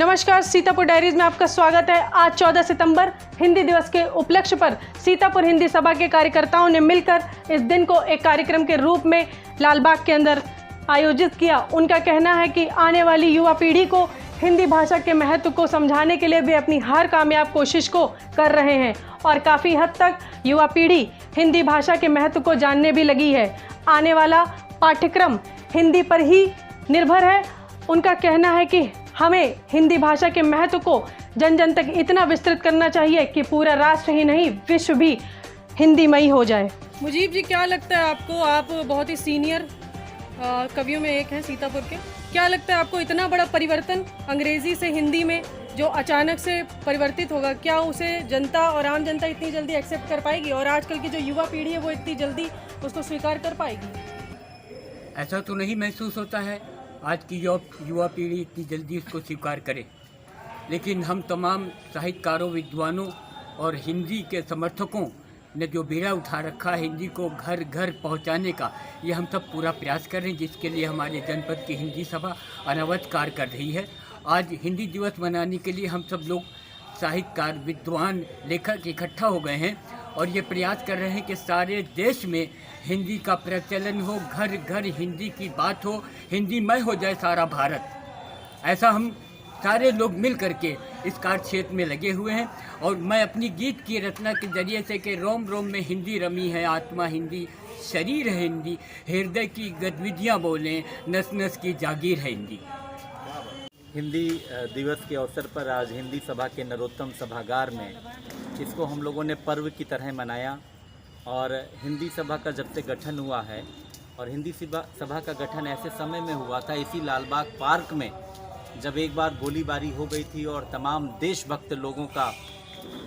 नमस्कार, सीतापुर डायरीज में आपका स्वागत है। आज 14 सितंबर हिंदी दिवस के उपलक्ष्य पर सीतापुर हिंदी सभा के कार्यकर्ताओं ने मिलकर इस दिन को एक कार्यक्रम के रूप में लालबाग के अंदर आयोजित किया। उनका कहना है कि आने वाली युवा पीढ़ी को हिंदी भाषा के महत्व को समझाने के लिए वे अपनी हर कामयाब कोशिश को कर रहे हैं और काफ़ी हद तक युवा पीढ़ी हिंदी भाषा के महत्व को जानने भी लगी है। आने वाला पाठ्यक्रम हिंदी पर ही निर्भर है। उनका कहना है कि हमें हिंदी भाषा के महत्व को जन जन तक इतना विस्तृत करना चाहिए कि पूरा राष्ट्र ही नहीं विश्व भी हिंदीमयी हो जाए। मुजीब जी, क्या लगता है आपको, आप बहुत ही सीनियर कवियों में एक हैं सीतापुर के, क्या लगता है आपको इतना बड़ा परिवर्तन अंग्रेजी से हिंदी में जो अचानक से परिवर्तित होगा, क्या उसे जनता और आम जनता इतनी जल्दी एक्सेप्ट कर पाएगी और आजकल की जो युवा पीढ़ी है वो इतनी जल्दी उसको स्वीकार कर पाएगी? ऐसा तो नहीं महसूस होता है आज की युवा पीढ़ी इतनी जल्दी उसको स्वीकार करे, लेकिन हम तमाम साहित्यकारों, विद्वानों और हिंदी के समर्थकों ने जो बीड़ा उठा रखा है हिंदी को घर घर पहुंचाने का, ये हम सब पूरा प्रयास कर रहे हैं, जिसके लिए हमारे जनपद की हिंदी सभा अनवरत कार्य कर रही है। आज हिंदी दिवस मनाने के लिए हम सब लोग साहित्यकार, विद्वान, लेखक इकट्ठा हो गए हैं और ये प्रयास कर रहे हैं कि सारे देश में हिंदी का प्रचलन हो, घर घर हिंदी की बात हो, हिंदीमय हो जाए सारा भारत। ऐसा हम सारे लोग मिल करके इस कार्य क्षेत्र में लगे हुए हैं और मैं अपनी गीत की रचना के जरिए से कि रोम रोम में हिंदी रमी है, आत्मा हिंदी, शरीर है हिंदी, हृदय की गतिविधियाँ बोलें, नस नस की जागीर है हिंदी। हिंदी दिवस के अवसर पर आज हिंदी सभा के नरोत्तम सभागार में इसको हम लोगों ने पर्व की तरह मनाया। और हिंदी सभा का जब से गठन हुआ है, और हिंदी सभा का गठन ऐसे समय में हुआ था इसी लालबाग पार्क में, जब एक बार गोलीबारी हो गई थी और तमाम देशभक्त लोगों का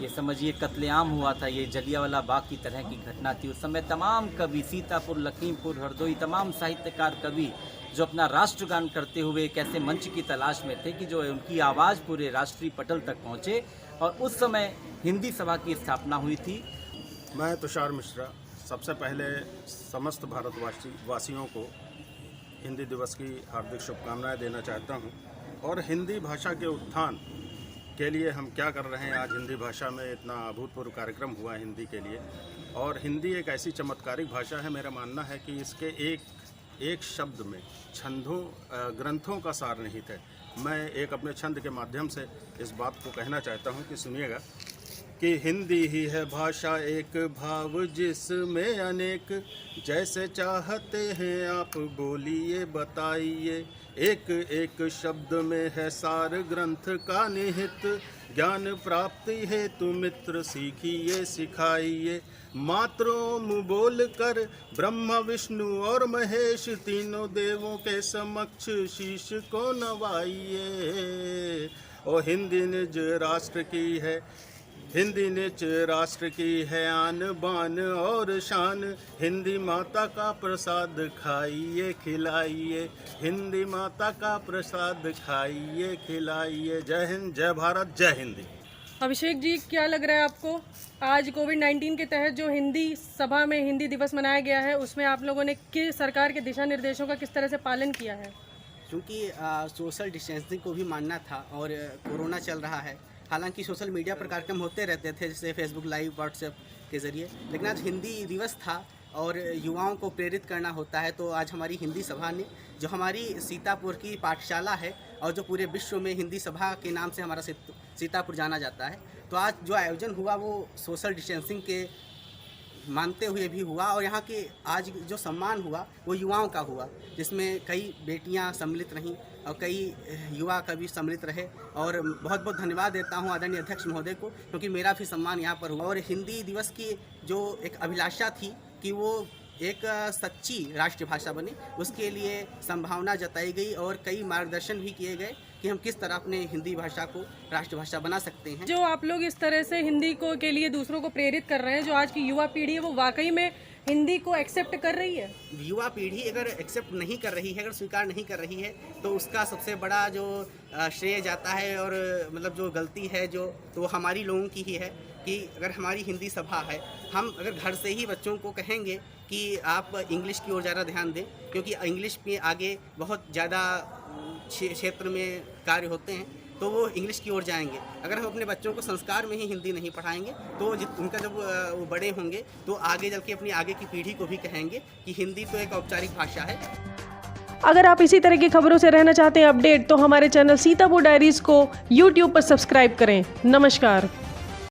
ये समझिए कत्लेआम हुआ था। ये जलियांवाला बाग की तरह की घटना थी। उस समय तमाम कवि, सीतापुर, लखीमपुर, हरदोई, तमाम साहित्यकार कवि जो अपना राष्ट्रगान करते हुए एक ऐसे मंच की तलाश में थे कि जो उनकी आवाज़ पूरे राष्ट्रीय पटल तक पहुँचे, और उस समय हिंदी सभा की स्थापना हुई थी। मैं तुषार मिश्रा सबसे पहले समस्त भारतवासियों को हिंदी दिवस की हार्दिक शुभकामनाएं देना चाहता हूं। और हिंदी भाषा के उत्थान के लिए हम क्या कर रहे हैं, आज हिंदी भाषा में इतना अभूतपूर्व कार्यक्रम हुआ है हिंदी के लिए। और हिंदी एक ऐसी चमत्कारिक भाषा है, मेरा मानना है कि इसके एक शब्द में छंदों ग्रंथों का सार निहित है। मैं एक अपने छंद के माध्यम से इस बात को कहना चाहता हूं कि सुनिएगा कि हिंदी ही है भाषा एक भाव जिसमें अनेक, जैसे चाहते हैं आप बोलिए बताइए, एक एक शब्द में है सार ग्रंथ का निहित, ज्ञान प्राप्ति हेतु मित्र सीखिए सिखाइए, मातरों बोल कर ब्रह्मा विष्णु और महेश तीनों देवों के समक्ष शीश को नवाइए। ओ हिंदी निज राष्ट्र की है, हिंदी निज राष्ट्र की है आन बान और शान, हिंदी माता का प्रसाद खाइए खिलाइए, हिंदी माता का प्रसाद खाइए खिलाइए। जय हिंद, जय भारत, जय हिंदी। अभिषेक जी, क्या लग रहा है आपको, आज कोविड-19 के तहत जो हिंदी सभा में हिंदी दिवस मनाया गया है उसमें आप लोगों ने सरकार के दिशा निर्देशों का किस तरह से पालन किया है? क्योंकि सोशल डिस्टेंसिंग को भी मानना था और कोरोना चल रहा है। हालांकि सोशल मीडिया पर कार्यक्रम होते रहते थे, जैसे फेसबुक लाइव, व्हाट्सएप के ज़रिए, लेकिन आज हिंदी दिवस था और युवाओं को प्रेरित करना होता है। तो आज हमारी हिंदी सभा ने, जो हमारी सीतापुर की पाठशाला है और जो पूरे विश्व में हिंदी सभा के नाम से हमारा सीतापुर जाना जाता है, तो आज जो आयोजन हुआ वो सोशल डिस्टेंसिंग के मानते हुए भी हुआ। और यहाँ के आज जो सम्मान हुआ वो युवाओं का हुआ, जिसमें कई बेटियाँ सम्मिलित रहीं और कई युवा कवि सम्मिलित रहे। और बहुत बहुत धन्यवाद देता हूँ आदरणीय अध्यक्ष महोदय को, क्योंकि मेरा भी सम्मान यहाँ पर हुआ। और हिंदी दिवस की जो एक अभिलाषा थी कि वो एक सच्ची राष्ट्रभाषा बने, उसके लिए संभावना जताई गई और कई मार्गदर्शन भी किए गए कि हम किस तरह अपने हिंदी भाषा को राष्ट्रभाषा बना सकते हैं। जो आप लोग इस तरह से हिंदी को के लिए दूसरों को प्रेरित कर रहे हैं, जो आज की युवा पीढ़ी है वो वाकई में हिंदी को एक्सेप्ट कर रही है? युवा पीढ़ी अगर एक्सेप्ट नहीं कर रही है, अगर स्वीकार नहीं कर रही है, तो उसका सबसे बड़ा जो श्रेय जाता है और मतलब जो गलती है जो, तो वो हमारी लोगों की ही है। कि अगर हमारी हिंदी सभा है, हम अगर घर से ही बच्चों को कहेंगे कि आप इंग्लिश की ओर ज़्यादा ध्यान दें, क्योंकि इंग्लिश में आगे बहुत ज़्यादा क्षेत्र में कार्य होते हैं, तो वो इंग्लिश की ओर जाएंगे। अगर हम अपने बच्चों को संस्कार में ही हिंदी नहीं पढ़ाएंगे तो उनका जब वो बड़े होंगे तो आगे चल के अपनी आगे की पीढ़ी को भी कहेंगे कि हिंदी तो एक औपचारिक भाषा है। अगर आप इसी तरह की खबरों से रहना चाहते हैं अपडेट, तो हमारे चैनल सीतापुर डायरीज को यूट्यूब पर सब्सक्राइब करें। नमस्कार।